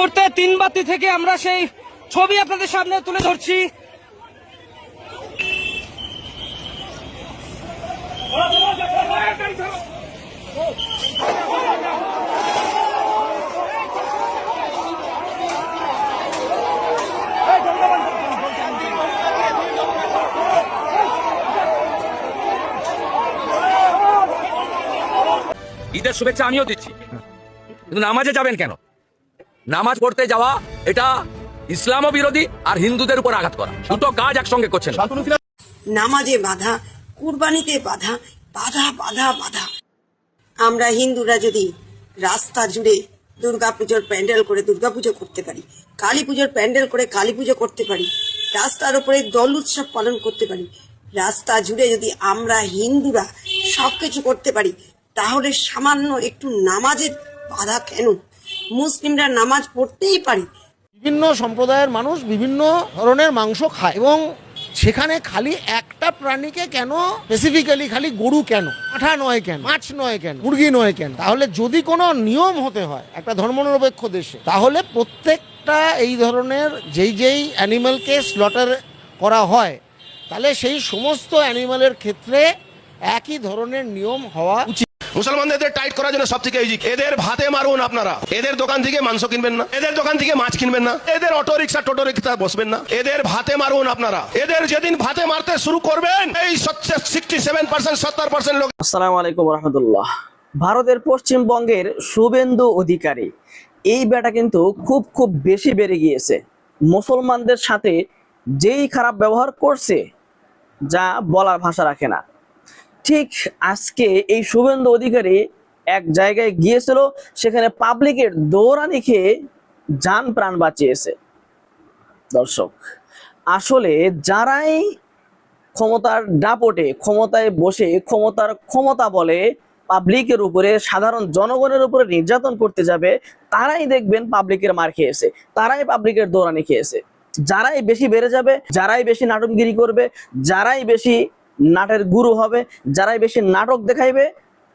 মুহূর্তে 3 বাতি থেকে আমরা সেই ছবি আপনাদের সামনে তুলে ধরছি। ঈদের শুভেচ্ছা আমিও দিচ্ছি, কিন্তু নামাজে যাবেন কেন? নামাজ পড়তে যাওয়া এটা ইসলামও বিরোধী আর হিন্দুদের উপর আঘাত করা, দুটো কাজ একসঙ্গে করছেন। নামাজে বাধা, কুরবানিতে বাধা, বাধা বাধা বাধা। আমরা হিন্দুরা যদি রাস্তা জুড়ে দুর্গাপুজোর প্যান্ডেল করে দুর্গাপুজো করতে পারি, কালী পুজোর প্যান্ডেল করে কালী পুজো করতে পারি, রাস্তার উপরে দোল উৎসব পালন করতে পারি, রাস্তা জুড়ে যদি আমরা হিন্দুরা সবকিছু করতে পারি, তাহলে সামান্য একটু নামাজের বাধা কেন? মুসলিমরা নামাজ পড়তেই পারে। বিভিন্ন সম্প্রদায়ের মানুষ বিভিন্ন ধরনের মাংস খায় এবং সেখানে খালি একটা প্রাণীকে কেন স্পেসিফিক্যালি খালি গরু কেন, পাঁঠা নয় কেন, মাছ নয় কেন, মুরগি নয় কেন? তাহলে যদি কোনো নিয়ম হতে হয় একটা ধর্মনিরপেক্ষ দেশে, তাহলে প্রত্যেকটা এই ধরনের যেই অ্যানিমালকে স্লটার করা হয়, তাহলে সেই সমস্ত অ্যানিমালের ক্ষেত্রে একই ধরনের নিয়ম হওয়া উচিত। মুসলমানদের টাইট করার জন্য সব থেকে ইজি, এদের ভাতে মারুন আপনারা। এদের দোকান থেকে মাংস কিনবেন না, এদের দোকান থেকে মাছ কিনবেন না, এদের অটো রিক্সা টোটো রিক্সা বসবেন না, এদের ভাতে মারুন আপনারা। এদের যেদিন ভাতে মারতে শুরু করবেন, এই 67% 70% লোক। আসসালামু আলাইকুম রহমতুল্লাহ। ভারতের পশ্চিমবঙ্গের শুভেন্দু অধিকারী এই বেটা কিন্তু খুব বেশি বেড়ে গিয়েছে। মুসলমানদের সাথে যেই খারাপ ব্যবহার করছে, যা বলার ভাষা রাখে না। ঠিক আজকে এই শুভেন্দু অধিকারী এক জায়গায় গিয়েছিল, সেখানে পাবলিকের দৌড়ানি খেয়ে জান প্রাণ বাঁচিয়েছে। দর্শক, আসলে যারাই ক্ষমতার দাপটে ক্ষমতায় বসে ক্ষমতার ক্ষমতা বলে পাবলিকের উপরে, সাধারণ জনগণের উপরে নির্যাতন করতে যাবে, তারাই দেখবেন পাবলিকের মার খেয়েছে, তারাই পাবলিকের দৌড়ানি খেয়েছে। যারাই বেশি বেড়ে যাবে, যারাই বেশি নাটকগিরি করবে, যারাই বেশি নাটের গুরু হবে, যারাই বেশি নাটক দেখাইবে,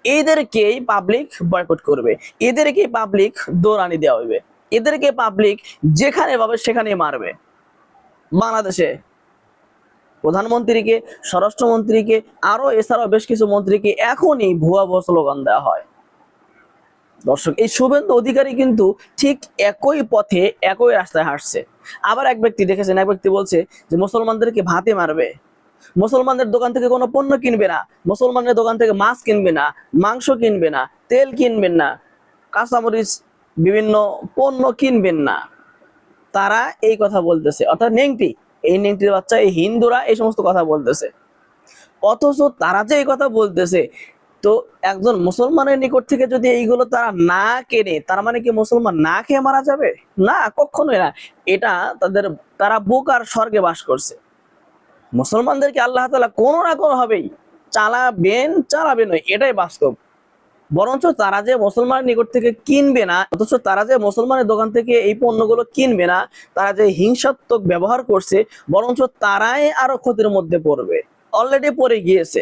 এদেরকেই পাবলিক বয়কট করবে, এদেরকেই পাবলিক দৌড়ানি দেওয়া হবে, এদেরকে পাবলিক যেখানে পাবে সেখানেই মারবে। বাংলাদেশে প্রধানমন্ত্রীকে, স্বরাষ্ট্রমন্ত্রীকে, আরো এছাড়াও বেশ কিছু মন্ত্রীকে এখনই ভুয়া স্লোগান দেওয়া হয়। দর্শক, এই শুভেন্দু অধিকারী কিন্তু ঠিক একই পথে একই রাস্তায় হাঁটছে। আবার এক ব্যক্তি দেখেছেন, এক ব্যক্তি বলছে যে মুসলমানদেরকে ভাতে মারবে, মুসলমানদের দোকান থেকে কোনো পণ্য কিনবে না, মুসলমানের দোকান থেকে মাছ কিনবে না, মাংস কিনবে না, তেল কিনবেন না, কাঁচামরিচ বিভিন্ন পণ্য কিনবেন না। তারা এই কথা বলতেছে, অর্থাৎ নেংটি, এই নেংটির বাচ্চা, এই হিন্দুরা এই সমস্ত কথা বলতেছে। অথচ তারা যে এই কথা বলতেছে, তো একজন মুসলমানের নিকট থেকে যদি এইগুলো তারা না কেনে, তার মানে কি মুসলমান না খেয়ে মারা যাবে? না, কখনোই না। এটা তারা বোকার স্বর্গে বাস করছে। মুসলমানদেরকে আল্লাহ তাআলা কোনো না কোনো ভাবেই চালাবেন, এটাই বাস্তব। বরঞ্চ তারা যে মুসলমানের নিকট থেকে কিনবে না, অথচ তারা যে মুসলমানের দোকান থেকে এই পণ্যগুলো কিনবে না, তারা যে হিংসাত্মক ব্যবহার করছে, বরঞ্চ তারাই আরো ক্ষতির মধ্যে পড়বে, অলরেডি পড়ে গিয়েছে।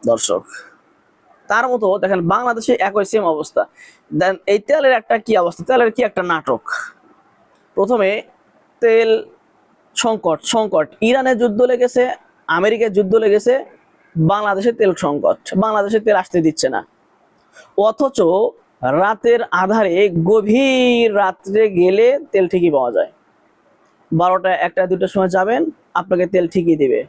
দর্শক, তার মতো দেখেন বাংলাদেশে একই সেম অবস্থা। দেন এই তেলের একটা কি অবস্থা, তেলের কি একটা নাটক। প্রথমে তেল সংকট, ইরানের যুদ্ধ লেগেছে, আমেরিকার যুদ্ধ লেগেছে, বাংলাদেশে তেল সংকট, বাংলাদেশে তেল আসতে দিচ্ছে না। অথচ রাতের আধারে, গভীর রাত্রে গেলে তেল ঠিকই পাওয়া যায়। 12টা 1টা 2টার সময় যাবেন, আপনাকে তেল ঠিকই দিবে।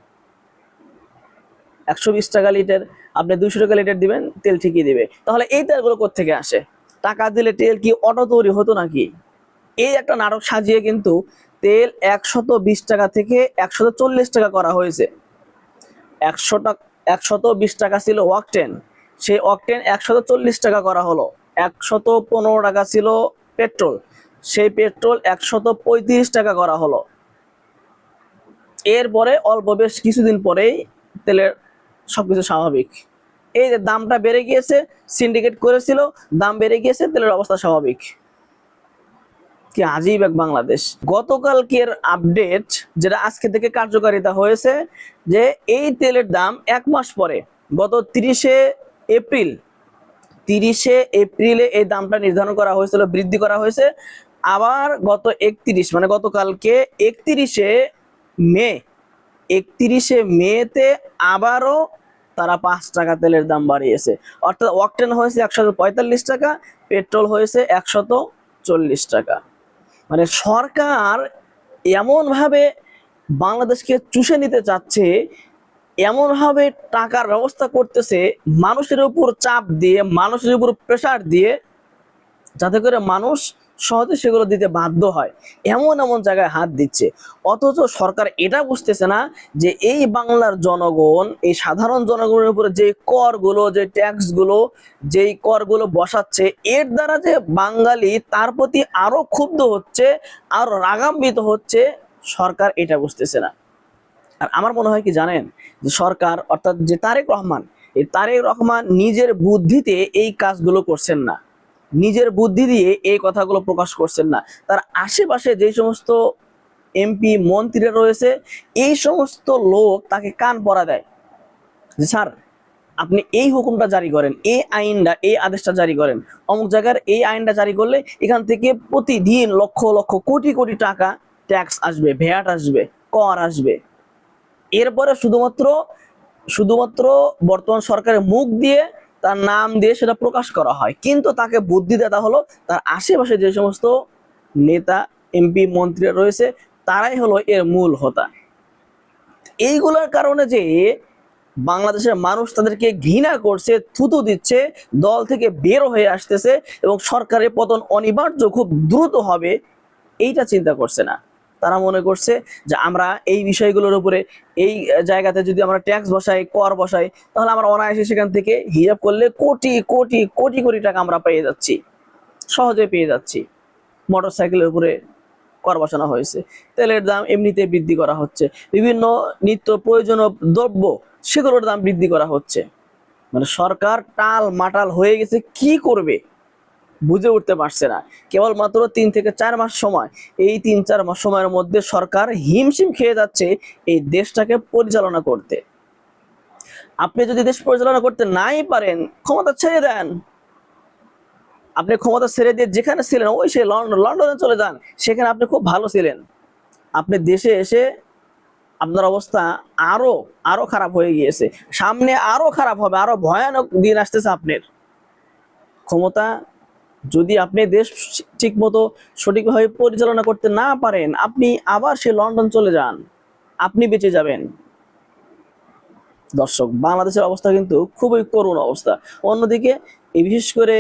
120 টাকা লিটার, আপনি 200 টাকা লিটার দিবেন, তেল ঠিকই দিবে। তাহলে এই তেলগুলো কোত্থেকে আসে? টাকা দিলে তেল কি অটো তৈরি হতো নাকি? এই একটা নাটক সাজিয়ে কিন্তু তেল 120 টাকা থেকে 140 টাকা করা হয়েছে। 120 টাকা ছিল অকটেন, সেই অকটেন 140 টাকা করা হলো। 115 টাকা ছিল পেট্রোল, সেই পেট্রোল 135 টাকা করা হলো। এরপরে অল্প বেশ কিছুদিন পরেই তেলের সবকিছু স্বাভাবিক। এই যে দামটা বেড়ে গিয়েছে, সিন্ডিকেট করেছিল, দাম বেড়ে গিয়েছে, তেলের অবস্থা স্বাভাবিক। কি আজীব এক বাংলাদেশ। গতকালকের আপডেট যেটা আজকে থেকে কার্যকারিতা হয়েছে, যে এই তেলের দাম 1 মাস পরে, গত 30শে এপ্রিলে এই দামটা নির্ধারণ করা হয়েছিল, বৃদ্ধি করা হয়েছে আবার গত 31 মানে গতকালকে 31শে মেতে আবারও তারা 5 টাকা তেলের দাম বাড়িয়েছে। অর্থাৎ অকটেন হয়েছে 145 টাকা, পেট্রোল হয়েছে 140 টাকা। মানে সরকার এমন ভাবে বাংলাদেশকে চুষে নিতে চাচ্ছে, এমন ভাবে টাকার ব্যবস্থা করতেছে মানুষের উপর চাপ দিয়ে, মানুষের উপর প্রেসার দিয়ে, যাতে করে মানুষ সহজে সেগুলো দিতে বাধ্য হয়, এমন এমন জায়গায় হাত দিচ্ছে। অথচ সরকার এটা বুঝতেছে না যে এই বাংলার জনগণ, এই সাধারণ জনগণের উপরে যে করগুলো, যে ট্যাক্সগুলো, যেই করগুলো বসাচ্ছে, এর দ্বারা যে বাঙালি তার প্রতি আরো ক্ষুব্ধ হচ্ছে, আরো রাগান্বিত হচ্ছে, সরকার এটা বুঝতেছে না। আর আমার মনে হয় কি জানেন, যে সরকার অর্থাৎ যে তারেক রহমান, এই তারেক রহমান নিজের বুদ্ধিতে এই কাজগুলো করছেন না, নিজের বুদ্ধি দিয়ে এই কথাগুলো প্রকাশ করছেন না। তার আশেপাশে যে সমস্ত এমপি মন্ত্রীরা রয়েছে, এই সমস্ত লোক তাকে কান পরা দেয় যে স্যার আপনি এই হুকুমটা জারি করেন, এই আইনটা, এই আদেশটা জারি করেন, অমুক জায়গার এই আইনটা জারি করলে এখান থেকে প্রতিদিন লক্ষ লক্ষ কোটি কোটি টাকা ট্যাক্স আসবে, ভ্যাট আসবে, কর আসবে। এরপরে শুধুমাত্র বর্তমান সরকারের মুখ দিয়ে, তার নাম দিয়ে সেটা প্রকাশ করা হয়, কিন্তু তাকে বুদ্ধি দেওয়া হলো তার আশেপাশে যে সমস্ত নেতা এমপি মন্ত্রীরা রয়েছে, তারাই হলো এর মূল হোতা। এইগুলোর কারণে যে বাংলাদেশের মানুষ তাদেরকে ঘৃণা করছে, থুতু দিচ্ছে, দল থেকে বের হয়ে আসতেছে এবং সরকারের পতন অনিবার্য, খুব দ্রুত হবে, এইটা চিন্তা করছে না। তারা মনে করছে যে আমরা এই বিষয়গুলোর উপরে, এই জায়গাতে যদি আমরা ট্যাক্স বসাই, কর বসাই, তাহলে আমরা অনায়াসে সেখান থেকে হিসাব করলে কোটি কোটি কোটি কোটি টাকা আমরা পেয়ে যাচ্ছি, সহজে পেয়ে যাচ্ছি। মোটরসাইকেলের উপরে কর বসানো হয়েছে, তেলের দাম এমনিতে বৃদ্ধি করা হচ্ছে, বিভিন্ন নিত্য প্রয়োজনীয় দ্রব্য সেগুলোর দাম বৃদ্ধি করা হচ্ছে। মানে সরকার টাল মাটাল হয়ে গেছে, কি করবে বুঝে উঠতে পারছে না। কেবলমাত্র 3 থেকে 4 মাস সময়, এই 3-4 মাস সময়ের মধ্যে সরকার হিমশিম খেয়ে যাচ্ছে এই দেশটাকে পরিচালনা করতে। আপনি যদি দেশ পরিচালনা করতে নাই পারেন, ক্ষমতা ছেড়ে দেন। আপনি ক্ষমতা ছেড়ে দিয়ে যেখানে ছিলেন, ওই সে লন্ডনে চলে যান, সেখানে আপনি খুব ভালো ছিলেন। আপনি দেশে এসে আপনার অবস্থা আরো খারাপ হয়ে গিয়েছে, সামনে আরো খারাপ হবে, আরো ভয়ানক দিন আসতেছে আপনার। ক্ষমতা যদি আপনি দেশ ঠিক মতো সঠিকভাবে পরিচালনা করতে না পারেন, আপনি আবার সে লন্ডন চলে যান, আপনি বেঁচে যাবেন। দর্শক, বাংলাদেশের অবস্থা কিন্তু খুবই করুণ অবস্থা। অন্যদিকে এই বিশেষ করে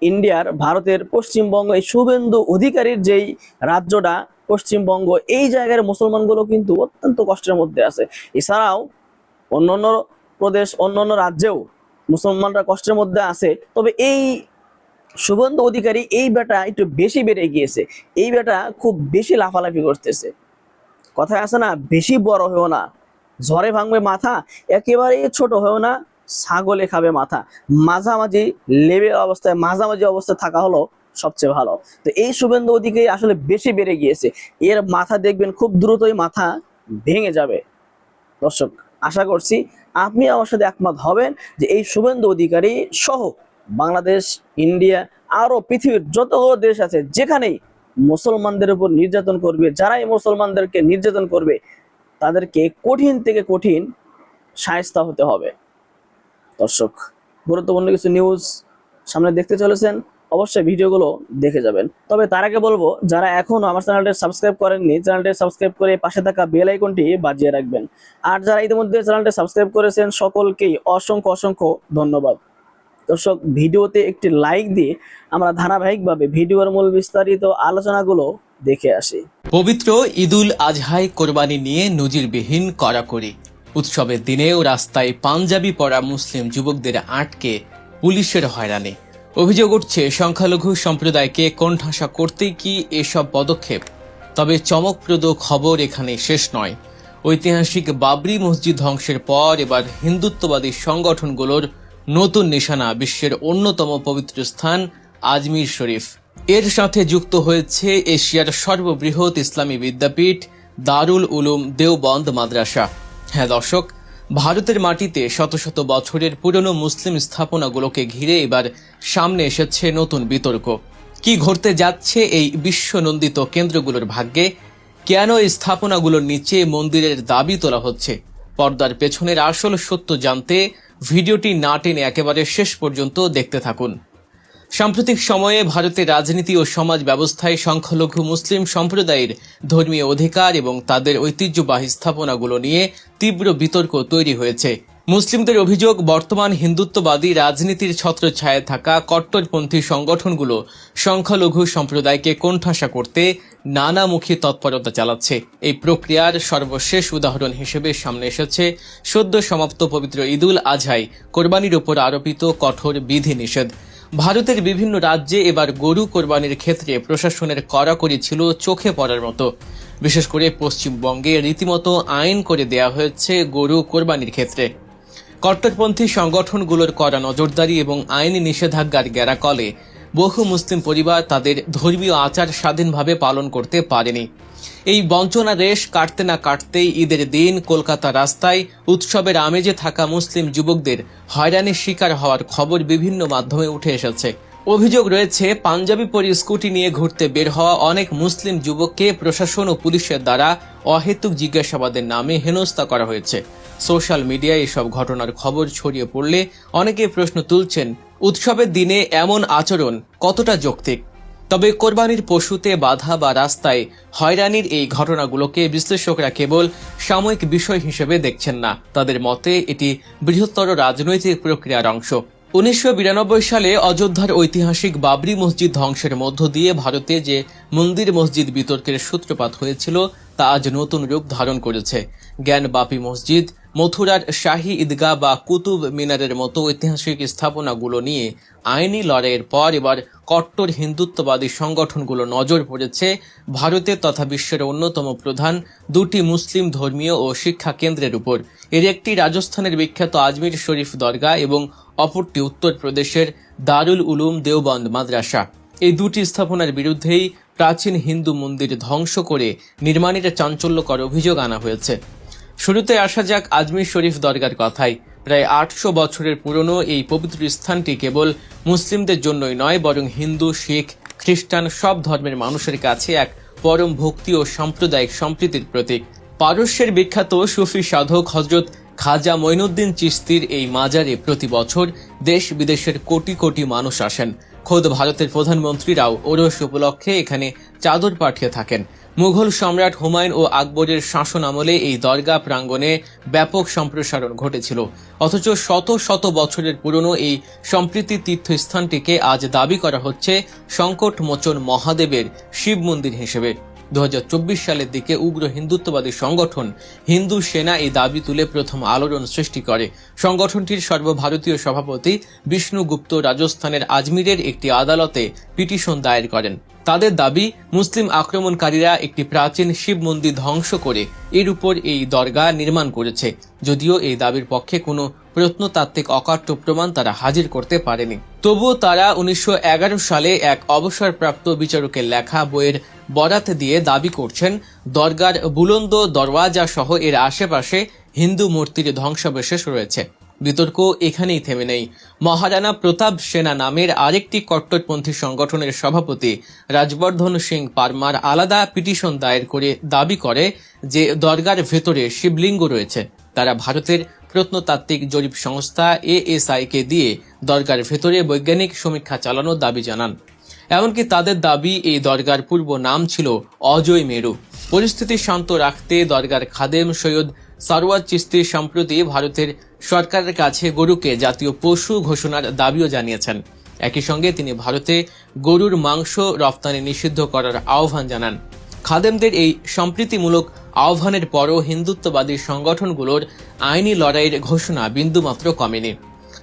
ইন্ডিয়ার, ভারতের পশ্চিমবঙ্গ, এই শুভেন্দু অধিকারীর যেই রাজ্যটা পশ্চিমবঙ্গ, এই জায়গার মুসলমানগুলো কিন্তু অত্যন্ত কষ্টের মধ্যে আছে। এছাড়াও অন্যান্য প্রদেশ, অন্যান্য রাজ্যেও মুসলমানরা কষ্টের মধ্যে আছে। তবে এই শুভেন্দু অধিকারী, এই বেটা একটু বেশি বেড়ে গিয়েছে, এই বেটা খুব বেশি লাফালাফি করতেছে। কথায় আছে না, বেশি বড় হয়েও না, ঝড়ে ভাঙবে মাথা, একেবারে ছোট হয়েও না, ছাগলে খাবে মাথা। মাঝামাঝি লেভেল অবস্থায়, মাঝামাঝি অবস্থায় থাকা হলো সবচেয়ে ভালো। তো এই শুভেন্দু অধিকারী আসলে বেশি বেড়ে গিয়েছে, এর মাথা দেখবেন খুব দ্রুতই মাথা ভেঙে যাবে। দর্শক, আশা করছি আপনি আমার সাথে একমত হবেন যে এই শুভেন্দু অধিকারী সহ বাংলাদেশ, ইন্ডিয়া, আরো পৃথিবীর যতগুলো দেশ আছে, যেখানেই মুসলমানদের উপর নির্যাতন করবে, যারাই মুসলমানদেরকে নির্যাতন করবে, তাদেরকে কঠিন থেকে কঠিন শায়েস্তা হতে হবে। দর্শক, গুরুত্বপূর্ণ কিছু নিউজ সামনে দেখতে চলেছেন, অবশ্যই ভিডিওগুলো দেখে যাবেন। তবে তার আগে বলবো, যারা এখনো আমার চ্যানেলটি সাবস্ক্রাইব করেননি, চ্যানেলটি সাবস্ক্রাইব করে পাশে থাকা বেল আইকনটি বাজিয়ে রাখবেন। আর যারা ইতিমধ্যে চ্যানেলটি সাবস্ক্রাইব করেছেন, সকলকেই অসংখ্য অসংখ্য ধন্যবাদ। দর্শক, ভিডিওতে একটি লাইক দিয়ে আমরা ধারাবাহিকভাবে ভিডিওর মূল বিস্তারিত আলোচনাগুলো দেখে আসি। পবিত্র ঈদুল আজহায় কোরবানি নিয়ে নজিরবিহীন কড়াকড়ি। উৎসবের দিনেও রাস্তায় পাঞ্জাবি পরা মুসলিম যুবকদের আটকে পুলিশের হয়রানি। অভিযোগ উঠছে সংখ্যালঘু সম্প্রদায়কে কোণঠাসা করতেই কি এসব পদক্ষেপ। তবে চমকপ্রদ খবর এখানে শেষ নয়। ঐতিহাসিক বাবরি মসজিদ ধ্বংসের পর এবার হিন্দুত্ববাদী সংগঠনগুলোর নতুন নিশানা বিশ্বের অন্যতম পবিত্র স্থান আজমির শরীফ। এর সাথে যুক্ত হয়েছে এশিয়ার সর্ববৃহৎ ইসলামী বিদ্যাপীঠ দারুল উলুম দেওবন্দ মাদ্রাসা। হ্যাঁ দর্শক, ভারতের মাটিতে শত শত বছরের পুরনো মুসলিম স্থাপনাগুলোকে ঘিরে এবার সামনে এসেছে নতুন বিতর্ক। কি ঘটতে যাচ্ছে এই বিশ্বনন্দিত কেন্দ্রগুলোর ভাগ্যে? কেন এই স্থাপনাগুলোর নিচে মন্দিরের দাবি তোলা হচ্ছে? পর্দার পেছনের আসল সত্য জানতে ভিডিওটি না টেনে একেবারে শেষ পর্যন্ত দেখতে থাকুন। সাম্প্রতিক সময়ে ভারতের রাজনীতি ও সমাজ ব্যবস্থায় সংখ্যালঘু মুসলিম সম্প্রদায়ের ধর্মীয় অধিকার এবং তাদের ঐতিহ্যবাহী স্থাপনাগুলো নিয়ে তীব্র বিতর্ক তৈরি হয়েছে। মুসলিমদের অভিযোগ, বর্তমান হিন্দুত্ববাদী রাজনীতির ছত্রছায়ায় থাকা কট্টরপন্থী সংগঠনগুলো সংখ্যালঘু সম্প্রদায়কে কোণঠাসা করতে নানামুখী তৎপরতা চালাচ্ছে। এই প্রক্রিয়ার সর্বশেষ উদাহরণ হিসেবে সামনে এসেছে সদ্য সমাপ্ত পবিত্র ঈদুল আজহায় কোরবানির উপর আরোপিত কঠোর বিধিনিষেধ। ভারতের বিভিন্ন রাজ্যে এবার গরু কোরবানির ক্ষেত্রে প্রশাসনের কড়াকড়ি ছিল চোখে পড়ার মতো। বিশেষ করে পশ্চিমবঙ্গে রীতিমতো আইন করে দেয়া হয়েছে গরু কোরবানির ক্ষেত্রে। কট্টরপন্থী সংগঠনগুলোর কড়া নজরদারি এবং আইনি নিষেধাজ্ঞার গ্যারাকলে বহু মুসলিম পরিবার তাদের ধর্মীয় আচার স্বাধীনভাবে পালন করতে পারেনি। এই বঞ্চনা রেশ কাটতে না কাটতেই ঈদের দিন কলকাতা রাস্তায় উৎসবের আমেজে থাকা মুসলিম যুবকদের হয়রানির শিকার হওয়ার খবর বিভিন্ন মাধ্যমে উঠে এসেছে। অভিযোগ রয়েছে, পাঞ্জাবি পরে স্কুটি নিয়ে ঘুরতে বের হওয়া অনেক মুসলিম যুবককে প্রশাসন ও পুলিশের দ্বারা অহেতুক জিজ্ঞাসাবাদের নামে হেনস্থা করা হয়েছে। সোশ্যাল মিডিয়ায় এসব ঘটনার খবর ছড়িয়ে পড়লে অনেকে প্রশ্ন তুলছেন, উৎসবের দিনে এমন আচরণ কতটা যৌক্তিক? তবে কোরবানির পশুতে বাধা বা রাস্তায় হয়রানির এই ঘটনাগুলোকে বিশ্লেষকরা কেবল সাময়িক বিষয় হিসেবে দেখছেন না। তাদের মতে এটি বৃহত্তর রাজনৈতিক প্রক্রিয়ার অংশ। 1992 সালে অযোধ্যার ঐতিহাসিক বাবরি মসজিদ ধ্বংসের মধ্য দিয়ে ভারতে যে মন্দির মসজিদ বিতর্কের সূত্রপাত হয়েছিল তা আজ নতুন রূপ ধারণ করেছে। জ্ঞানবাপী মসজিদ, মথুরার শাহী ঈদগাহ বা কুতুব মিনারের মতো ঐতিহাসিক স্থাপনাগুলো নিয়ে আইনি লড়াইয়ের পর এবার কট্টর হিন্দুত্ববাদী সংগঠনগুলো নজর পড়েছে ভারতের তথা বিশ্বের অন্যতম প্রধান দুটি মুসলিম ধর্মীয় ও শিক্ষা কেন্দ্রের উপর। এর একটি রাজস্থানের বিখ্যাত আজমির শরীফ দরগা এবং অপরটি উত্তরপ্রদেশের দারুল উলুম দেওবন্দ মাদ্রাসা। এই দুটি স্থাপনার বিরুদ্ধেই প্রাচীন হিন্দু মন্দির ধ্বংস করে নির্মাণের চাঞ্চল্যকর অভিযোগ আনা হয়েছে। শুরুতে আসা যাক আজমির শরীফ দরগার কথায়। প্রায় 800 বছরের পুরনো এই পবিত্র স্থানটি কেবল মুসলিমদের জন্যই নয়, বরং হিন্দু, শিখ, খ্রিস্টান সব ধর্মের মানুষের কাছে এক পরম ভক্তি ও সাম্প্রদায়িক সম্প্রীতির প্রতীক। পারস্যের বিখ্যাত সুফি সাধক হযরত খাজা মঈনুদ্দিন চিশতির এই মাজারে প্রতি বছর দেশ বিদেশের কোটি কোটি মানুষ আসেন। খোদ ভারতের প্রধানমন্ত্রীরাও ওরস উপলক্ষে এখানে চাদর পাঠিয়ে থাকেন। মুঘল সম্রাট হুমায়ুন ও আকবরের শাসন আমলে এই দরগা প্রাঙ্গণে ব্যাপক সম্প্রসারণ ঘটেছিল। অথচ শত শত বছরের পুরনো এই সম্প্রীতি তীর্থস্থানটিকে আজ দাবি করা হচ্ছে সংকটমোচন মহাদেবের শিব মন্দির হিসেবে। 2024 সালের দিকে উগ্র হিন্দুত্ববাদী সংগঠন হিন্দু সেনা এই দাবি তুলে প্রথম আলোড়ন সৃষ্টি করে। সংগঠনটির সর্বভারতীয় সভাপতি বিষ্ণু গুপ্ত রাজস্থানের আজমিরের একটি আদালতে পিটিশন দায়ের করেন। তাদের দাবি, মুসলিম আক্রমণকারীরা একটি প্রাচীন শিব মন্দির ধ্বংস করে এর উপর এই দরগা নির্মাণ করেছে। যদিও এই দাবির পক্ষে কোনো প্রত্নতাত্ত্বিক অকাট্য প্রমাণ তারা হাজির করতে পারেনি। তবুও তারা 1911 সালে এক অবসরপ্রাপ্ত বিচারকের লেখা বইয়ের বরাত দিয়ে দাবি করছেন দরগার বুলন্দ দরওয়াজা সহ এর আশেপাশে হিন্দু মূর্তির ধ্বংসাবশেষ রয়েছে। বিতর্ক এখানেই থেমে নেই। মহারানা প্রতাপ সেনা নামের আরেকটি কট্টরপন্থী সংগঠনের সভাপতি রাজবর্ধন সিং পারমার আলাদা পিটিশন দায়ের করে দাবি করে যে দরগার ভেতরে শিবলিঙ্গ রয়েছে। তারা ভারতের প্রত্নতাত্ত্বিক জরিপ সংস্থা ASI কে দিয়ে দরগার ভেতরে বৈজ্ঞানিক সমীক্ষা চালানোর দাবি জানান। এমনকি তাদের দাবি, এই দরগার পূর্ব নাম ছিল অজয় মেরু। পরিস্থিতি শান্ত রাখতে দরগার খাদেম সৈয়দ সারওয়ার চিশতি সম্প্রতি ভারতের সরকারের কাছে গরুকে জাতীয় পশু ঘোষণার দাবিও জানিয়েছেন। একই সঙ্গে তিনি ভারতে গরুর মাংস রপ্তানি নিষিদ্ধ করার আহ্বান জানান। খাদেমদের এই সম্প্রীতিমূলক আহ্বানের পরও হিন্দুত্ববাদী সংগঠনগুলোর আইনি লড়াইয়ের ঘোষণা বিন্দুমাত্র কমেনি।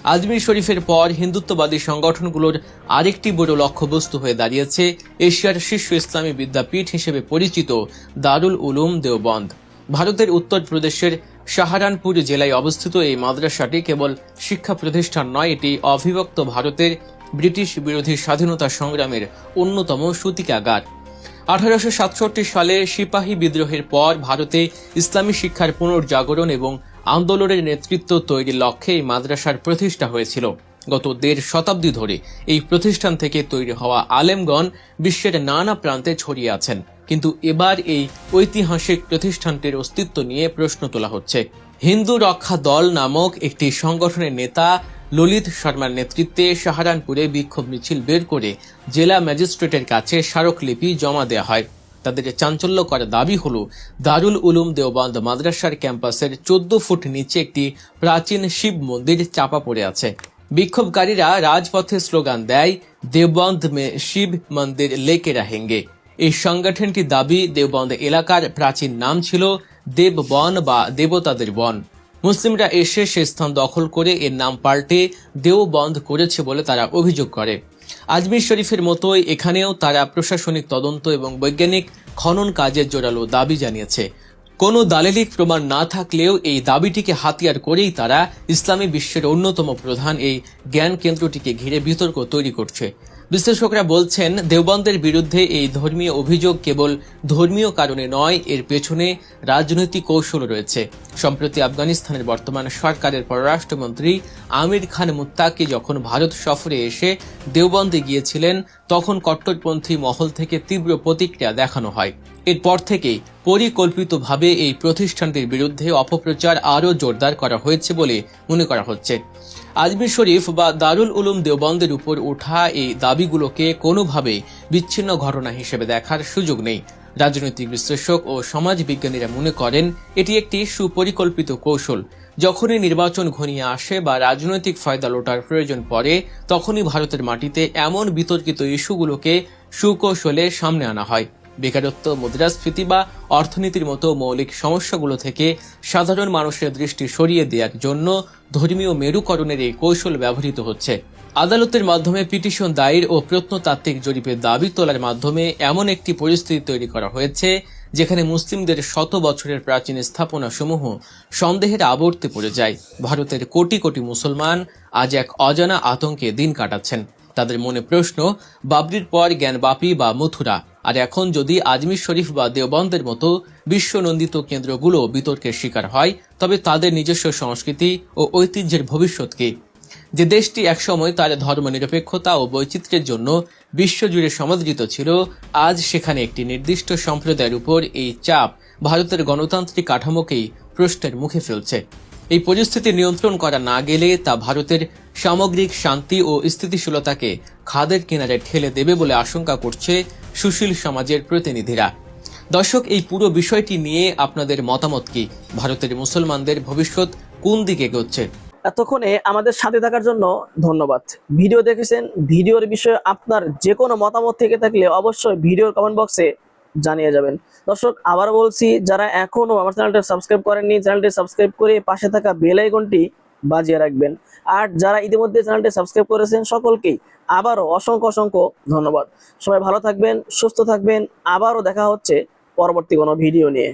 আজমির শরীফের পর হিন্দুত্ববাদী সংগঠনগুলোর আরেকটি বড় লক্ষ্যবস্তু হয়ে দাঁড়িয়েছে এশিয়ার শীর্ষ ইসলামী বিদ্যাপীঠ হিসেবে পরিচিত দারুল উলুম দেওবন্দ। ভারতের উত্তরপ্রদেশের সাহারানপুর জেলায় অবস্থিত এই মাদ্রাসাটি কেবল শিক্ষা প্রতিষ্ঠান নয়, এটি অবিভক্ত ভারতের ব্রিটিশ বিরোধী স্বাধীনতা সংগ্রামের অন্যতম সূতিকাগার। 1867 সালে সিপাহী বিদ্রোহের পর ভারতে ইসলামী শিক্ষার পুনর্জাগরণ এবং আন্দোলনের নেতৃত্ব তৈরির লক্ষ্যে এই মাদ্রাসার প্রতিষ্ঠা হয়েছিল। গত 1.5 শতাব্দী ধরে এই প্রতিষ্ঠান থেকে তৈরি হওয়া আলেমগণ বিশ্বের নানা প্রান্তে ছড়িয়ে আছেন, কিন্তু এবার এই ঐতিহাসিক প্রতিষ্ঠানটির অস্তিত্ব নিয়ে প্রশ্ন তোলা হচ্ছে। হিন্দু রক্ষা দল নামক একটি সংগঠনের নেতা ললিত শর্মার নেতৃত্বে সাহারানপুরে বিক্ষোভ মিছিল বের করে জেলা ম্যাজিস্ট্রেটের কাছে স্মারকলিপি জমা দেওয়া হয়। তাদের চাঞ্চল্যকর দাবি হলো দারুল উলুম দেওবন্দ মাদ্রাসার ক্যাম্পাসের 14 ফুট নিচে একটি প্রাচীন শিব মন্দির চাপা পড়ে আছে। বিক্ষোভকারীরা রাজপথে স্লোগান দেয়, দেওবন্দ মে শিব মন্দির লেকে রাহেঙ্গে। এই সংগঠনটির দাবি, দেওবন্দ এলাকার প্রাচীন নাম ছিল দেববন বা দেবতাদের বন। মুসলিমরা এসে সে স্থান দখল করে এর নাম পাল্টে দেওবন্দ করেছে বলে তারা অভিযোগ করে। আজমির শরীফের মতোই এখানেও তারা প্রশাসনিক তদন্ত এবং বৈজ্ঞানিক খনন কাজের জোরালো দাবি জানিয়েছে। কোনো দালিলিক প্রমাণ না থাকলেও এই দাবিটিকে হাতিয়ার করেই তারা ইসলামী বিশ্বের অন্যতম প্রধান এই জ্ঞান কেন্দ্রটিকে ঘিরে বিতর্ক তৈরি করছে। বিশ্লেষকরা বলছেন, দেওবন্দের বিরুদ্ধে এই ধর্মীয় অভিযোগ কেবল ধর্মীয় কারণে নয়, এর পেছনে রাজনৈতিক কৌশল রয়েছে। সম্প্রতি আফগানিস্তানের বর্তমান সরকারের পররাষ্ট্রমন্ত্রী আমির খান মুত্তাকি যখন ভারত সফরে এসে দেওবন্দে গিয়েছিলেন, তখন কট্টরপন্থী মহল থেকে তীব্র প্রতিক্রিয়া দেখানো হয়। এরপর থেকেই পরিকল্পিতভাবে এই প্রতিষ্ঠানটির বিরুদ্ধে অপপ্রচার আরও জোরদার করা হয়েছে বলে মনে করা হচ্ছে। আজমির শরীফ বা দারুল উলুম দেওবন্দের উপর ওঠা এই দাবিগুলোকে কোনোভাবেই বিচ্ছিন্ন ঘটনা হিসেবে দেখার সুযোগ নেই। রাজনৈতিক বিশ্লেষক ও সমাজ বিজ্ঞানীরা মনে করেন এটি একটি সুপরিকল্পিত কৌশল। যখনই নির্বাচন ঘনিয়ে আসে বা রাজনৈতিক ফায়দা লোটার প্রয়োজন পড়ে, তখনই ভারতের মাটিতে এমন বিতর্কিত ইস্যুগুলোকে সুকৌশলে সামনে আনা হয়। বেকারত্ব, মুদ্রাস্ফীতি বা অর্থনীতির মতো মৌলিক সমস্যাগুলো থেকে সাধারণ মানুষের দৃষ্টি সরিয়ে দেওয়ার জন্য ধর্মীয় মেরুকরণের এই কৌশল ব্যবহৃত হচ্ছে। আদালতের মাধ্যমে পিটিশন দায়ের ও প্রত্নতাত্ত্বিক জরিপের দাবি তোলার মাধ্যমে এমন একটি পরিস্থিতি তৈরি করা হয়েছে যেখানে মুসলিমদের শত বছরের প্রাচীন স্থাপনাসমূহ সন্দেহের আবর্তে পড়ে যায়। ভারতের কোটি কোটি মুসলমান আজ এক অজানা আতঙ্কে দিন কাটাচ্ছেন। তাদের মনে প্রশ্ন, বাবরির পর জ্ঞানবাপী বা মথুরা, আর এখন যদি আজমির শরীফ বা দেওবন্দের মতো বিশ্বনন্দিত কেন্দ্রগুলো বিতর্কের শিকার হয়, তবে তাদের নিজস্ব সংস্কৃতি ও ঐতিহ্যের ভবিষ্যৎ কি? যে দেশটি একসময় তার ধর্মনিরপেক্ষতা ও বৈচিত্র্যের জন্য বিশ্বজুড়ে সমাদৃত ছিল, আজ সেখানে একটি নির্দিষ্ট সম্প্রদায়ের উপর এই চাপ ভারতের গণতান্ত্রিক কাঠামোকেই প্রশ্নের মুখে ফেলছে। এই পরিস্থিতি নিয়ন্ত্রণ করা না গেলে তা ভারতের সামগ্রিক শান্তি ও স্থিতিশীলতাকে খাদের কিনারে ঠেলে দেবে বলে আশঙ্কা করছে সুশীল সমাজের প্রতিনিধিরা। দর্শক, এই পুরো বিষয়টি নিয়ে আপনাদের মতামত কি? ভারতের মুসলমানদের ভবিষ্যৎ কোন দিকে এগোচ্ছে? এতক্ষণে আমাদের সাথে থাকার জন্য ধন্যবাদ। ভিডিও দেখেছেন, ভিডিওর বিষয়ে আপনার যে কোনো মতামত থেকে থাকলে অবশ্যই ভিডিওর কমেন্ট বক্সে জানিয়ে যাবেন। দর্শক, আবার বলছি, যারা এখনো আমার চ্যানেলটি সাবস্ক্রাইব করেননি, চ্যানেলটি সাবস্ক্রাইব করে পাশে থাকা বেল আইকনটি বাজিয়ে রাখবেন। আর যারা ইতিমধ্যে চ্যানেলটি সাবস্ক্রাইব করেছেন, সকলকেই আবারও অসংখ্য ধন্যবাদ। সবাই ভালো থাকবেন, সুস্থ থাকবেন। আবারও দেখা হচ্ছে পরবর্তী কোনো ভিডিও নিয়ে।